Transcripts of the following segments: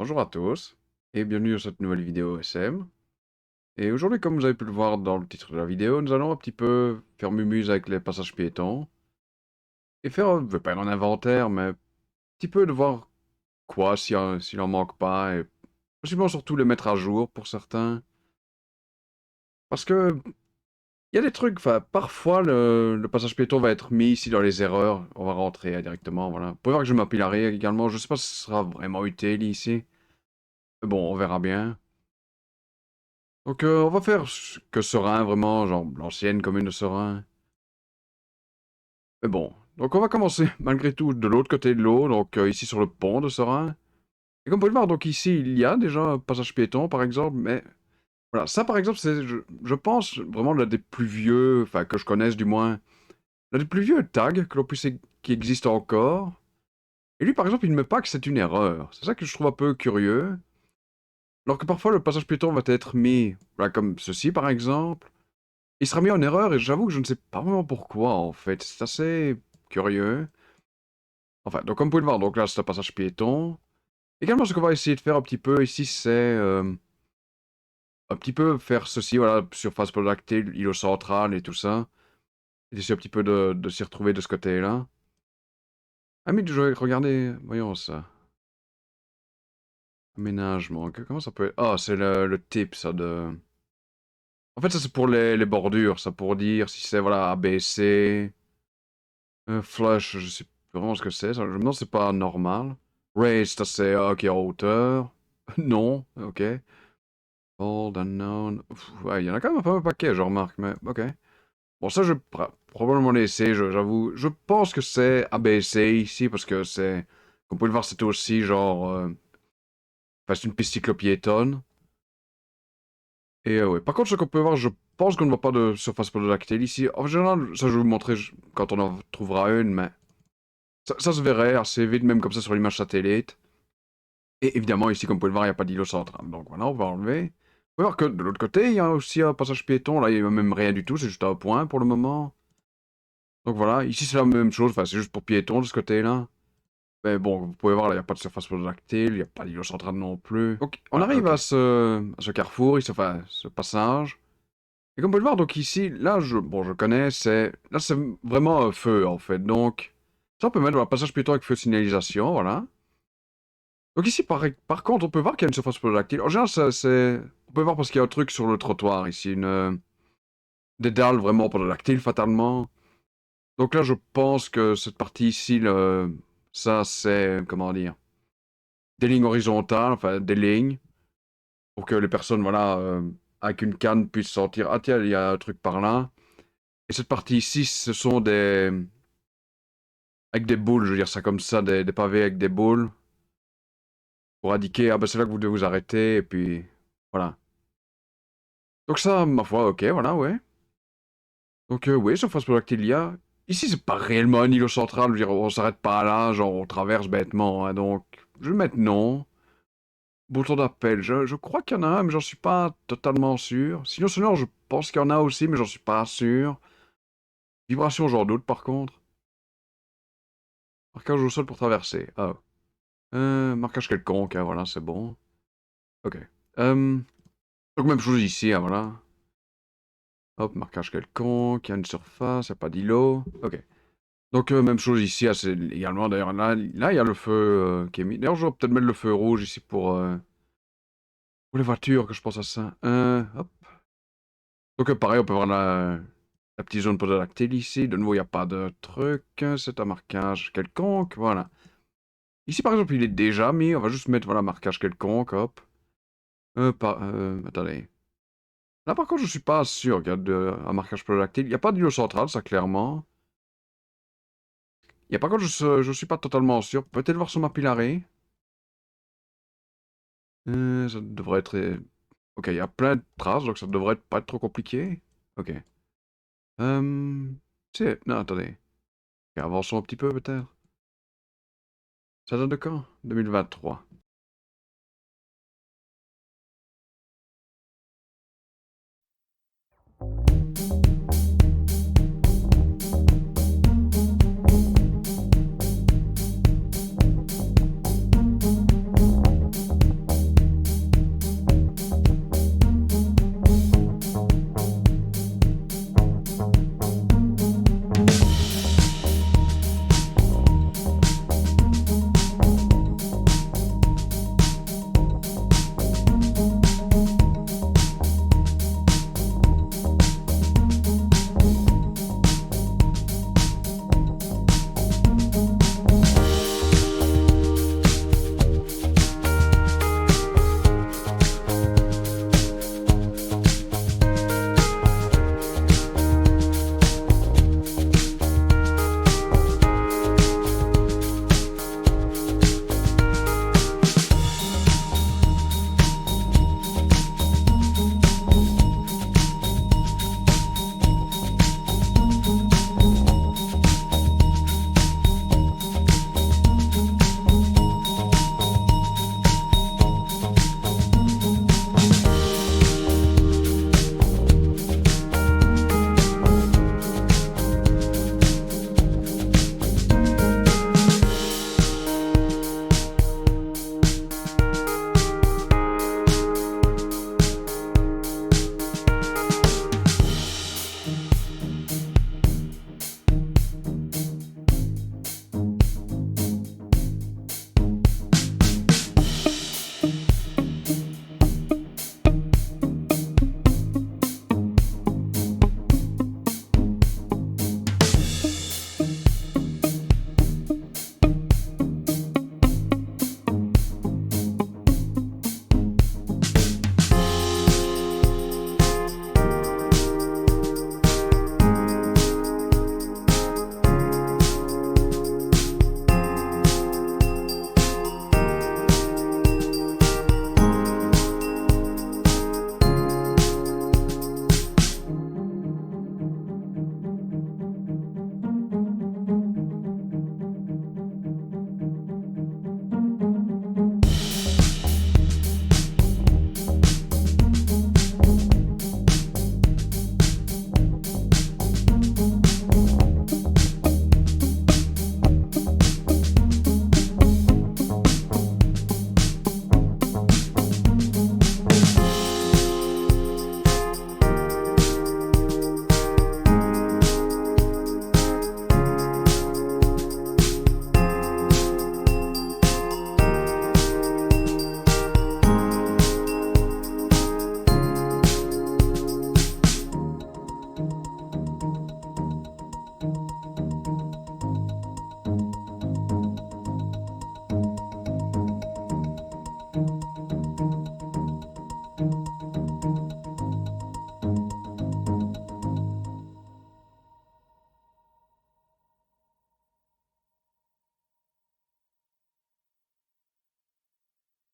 Bonjour à tous et bienvenue sur cette nouvelle vidéo SM. Et aujourd'hui, comme vous avez pu le voir dans le titre de la vidéo, nous allons un petit peu faire mumuse avec les passages piétons et faire, je vais pas dire un inventaire, mais un petit peu de voir quoi, s'il en manque pas, et possiblement surtout les mettre à jour pour certains. Parce que il y a des trucs, enfin, parfois le passage piéton va être mis ici dans les erreurs, on va rentrer directement, voilà. Vous pouvez voir que je m'appilerai également, je sais pas si ce sera vraiment utile ici, mais bon, on verra bien. Donc, on va faire que Serein, vraiment, genre l'ancienne commune de Serein. Mais bon, donc on va commencer malgré tout de l'autre côté de l'eau, donc ici sur le pont de Serein. Et comme vous pouvez le voir, donc ici il y a déjà un passage piéton par exemple, mais voilà, ça par exemple c'est, je pense, vraiment l'un des plus vieux, enfin que je connaisse du moins, l'un des plus vieux tags que l'on puisse, qui existe encore. Et lui par exemple il ne met pas que c'est une erreur, c'est ça que je trouve un peu curieux. Alors que parfois le passage piéton va être mis, voilà, comme ceci par exemple. Il sera mis en erreur et j'avoue que je ne sais pas vraiment pourquoi en fait. C'est assez curieux. Enfin, donc comme vous pouvez le voir, donc là c'est un passage piéton. Également ce qu'on va essayer de faire un petit peu ici c'est un petit peu faire ceci, voilà, surface podactyle, îlot central et tout ça. Et essayer un petit peu de s'y retrouver de ce côté-là. Ah mais je vais regarder, voyons ça. Aménagement, comment ça peut être? Ah, c'est le type ça de... En fait ça c'est pour les bordures, ça pour dire si c'est voilà ABC. Flush, je sais plus vraiment ce que c'est. Je me demande si c'est pas normal. Raised, ça c'est ok en hauteur. Non, ok. Old, unknown. Ouais, il y en a quand même pas un paquet, je remarque, mais ok. Bon, ça, je vais probablement laisser, j'avoue. Je pense que c'est ABC ici, parce que c'est... Comme vous pouvez le voir, c'est aussi genre... Enfin, c'est une piste cyclopiétonne. Et ouais. Par contre, ce qu'on peut voir, je pense qu'on ne voit pas de surface pododactyle ici. En général, ça, je vais vous montrer quand on en trouvera une, mais... Ça se verrait assez vite, même comme ça sur l'image satellite. Et évidemment, ici, comme vous pouvez le voir, il n'y a pas d'îlot central. Donc voilà, on va enlever. Vous pouvez voir que de l'autre côté, il y a aussi un passage piéton. Là, il n'y a même rien du tout, c'est juste un point pour le moment. Donc voilà, ici c'est la même chose, enfin c'est juste pour piéton de ce côté-là. Mais bon, vous pouvez voir, là, il n'y a pas de surface podactyle, il n'y a pas d'îlot central non plus. Donc on Ouais, arrive ok. à ce carrefour, ici, enfin ce passage. Et comme vous pouvez le voir, donc ici, là, bon, je connais, là c'est vraiment un feu en fait. Donc ça, on peut mettre dans le passage piéton avec feu de signalisation, voilà. Donc ici, par contre, on peut voir qu'il y a une surface podactyle. En général, on peut voir parce qu'il y a un truc sur le trottoir ici, des dalles vraiment podactyles fatalement. Donc là, je pense que cette partie ici, ça c'est, comment dire, des lignes horizontales, enfin des lignes, pour que les personnes, voilà, avec une canne puissent sortir. Ah tiens, il y a un truc par là. Et cette partie ici, ce sont avec des boules, je veux dire ça comme ça, des pavés avec des boules, pour indiquer, ah ben c'est là que vous devez vous arrêter, et puis voilà. Donc ça, ma foi, ok, voilà, ouais. Donc oui, surface podactyle, il y a. Ici, c'est pas réellement un îlot central, je veux dire, on s'arrête pas là, genre on traverse bêtement, hein, donc je vais mettre non. Bouton d'appel, je crois qu'il y en a un, mais j'en suis pas totalement sûr. Sinon, sonore, je pense qu'il y en a aussi, mais j'en suis pas sûr. Vibration, j'en doute par contre. Marquage au sol pour traverser. Ah. Marquage quelconque, hein, voilà, c'est bon. Ok. Donc même chose ici, hein, voilà. Hop, marquage quelconque, il y a une surface, il n'y a pas d'îlot. Ok. Donc même chose ici, ah, c'est également, d'ailleurs, là, il y a le feu qui est mis. D'ailleurs, je vais peut-être mettre le feu rouge ici pour les voitures, que je pense à ça. Hop. Donc pareil, on peut voir la petite zone podolactyle ici. De nouveau, il n'y a pas de truc. C'est un marquage quelconque. Voilà. Ici, par exemple, il est déjà mis. On va juste mettre, voilà, marquage quelconque. Hop. Attendez. Là, par contre, je suis pas sûr qu'il y a un marquage podolactyle. Il n'y a pas d'îlot central, ça, clairement. Il y a, par contre, je suis pas totalement sûr. Peut-être voir sur ma pilaré. Ça devrait être... Ok, il y a plein de traces, donc ça devrait pas être trop compliqué. Ok. Non, attendez. Ok, avançons un petit peu, peut-être. Ça date de quand? 2023.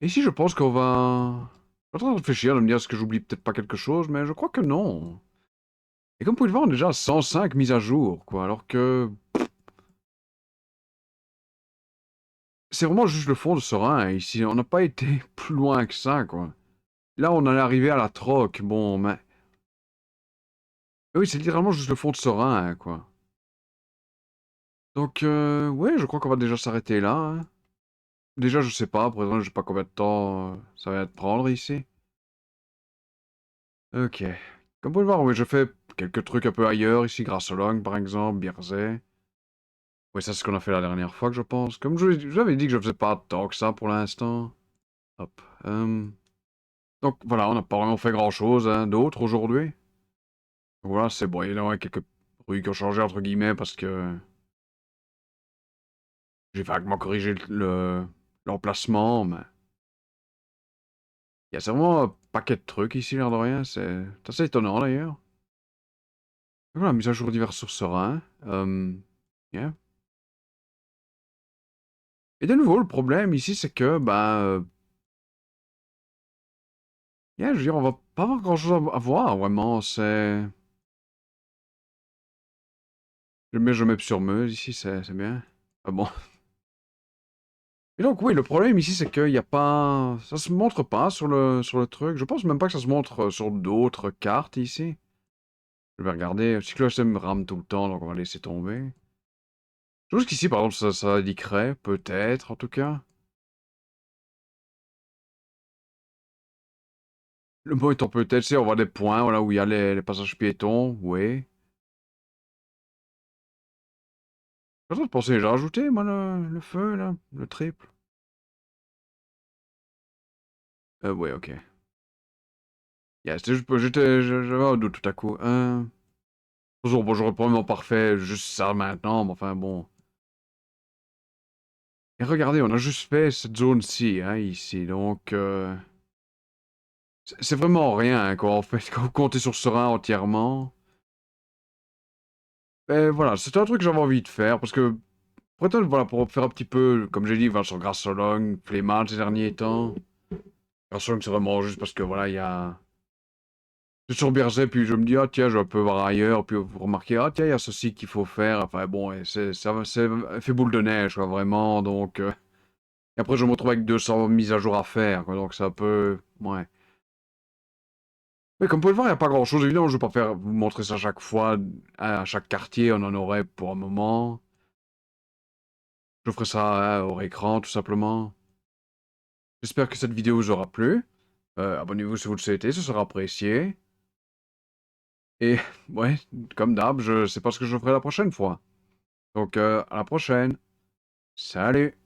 Et ici, je pense qu'on va... Je suis en train de réfléchir, de me dire est-ce que j'oublie peut-être pas quelque chose, mais je crois que non. Et comme vous pouvez le voir, on est déjà à 105 mises à jour, quoi, alors que... C'est vraiment juste le fond de Serein, ici. On n'a pas été plus loin que ça, quoi. Là, on en est arrivé à la troque, bon, mais... Oui, c'est littéralement juste le fond de Serein, quoi. Donc, ouais, je crois qu'on va déjà s'arrêter là, hein. Déjà, je sais pas, pour exemple, je sais pas combien de temps ça va te prendre ici. Ok. Comme vous pouvez le voir, oui, je fais quelques trucs un peu ailleurs, ici, Grasselong, par exemple, Bierzé. Oui, ça, c'est ce qu'on a fait la dernière fois, que je pense. Comme je vous avais dit que je faisais pas tant que ça pour l'instant. Hop. Donc, voilà, on n'a pas vraiment fait grand-chose, hein, d'autre aujourd'hui. Donc, voilà, c'est bon, il y a quelques trucs qui ont changé, entre guillemets, parce que j'ai vaguement corrigé l'emplacement, mais... Il y a vraiment un paquet de trucs ici, l'air de rien, c'est assez étonnant, d'ailleurs. Voilà, mise à jour divers sur Serein. Yeah. Et de nouveau, le problème ici, c'est que, yeah, je veux dire, on va pas avoir grand-chose à voir, vraiment, c'est... Je mets sur Meuse, ici, c'est bien. Ah bon. Et donc, oui, le problème ici, c'est qu'il n'y a pas... Ça se montre pas sur le truc. Je pense même pas que ça se montre sur d'autres cartes, ici. Je vais regarder. CycloSM rame tout le temps, donc on va laisser tomber. Je pense qu'ici, par exemple, ça indiquerait, peut-être, en tout cas. Le mot étant peut-être, c'est on voit des points, voilà, où il y a les passages piétons, oui. J'ai en train de penser, j'ai rajouté, moi, le feu, là, le triple. Ouais, ok. Yeah, c'était juste, j'avais un doute tout à coup. Bonjour, bon, j'aurais probablement parfait juste ça maintenant, mais enfin, bon. Et regardez, on a juste fait cette zone-ci, hein, ici, donc... c'est vraiment rien, hein, quoi, en fait, quand vous comptez sur Serein entièrement. Et voilà, c'était un truc que j'avais envie de faire, parce que... Peut-être, voilà, pour faire un petit peu, comme j'ai dit, sur Grassolong, Flemand ces derniers temps. Grassolong, c'est vraiment juste parce que, voilà, il y a... Je suis sur Bierzet, puis je me dis, ah tiens, je peux voir ailleurs, puis vous remarquez, ah tiens, il y a ceci qu'il faut faire. Enfin bon, et c'est fait boule de neige, quoi, vraiment, donc... Et après, je me retrouve avec 200 mises à jour à faire, quoi, donc c'est un peu... Ouais. Mais comme vous pouvez le voir, il n'y a pas grand-chose. Évidemment, je ne vais pas faire vous montrer ça chaque fois. À chaque quartier, on en aurait pour un moment. Je ferai ça hors écran, tout simplement. J'espère que cette vidéo vous aura plu. Abonnez-vous si vous le souhaitez, ce sera apprécié. Et, ouais, comme d'hab, je sais pas ce que je ferai la prochaine fois. Donc, à la prochaine. Salut!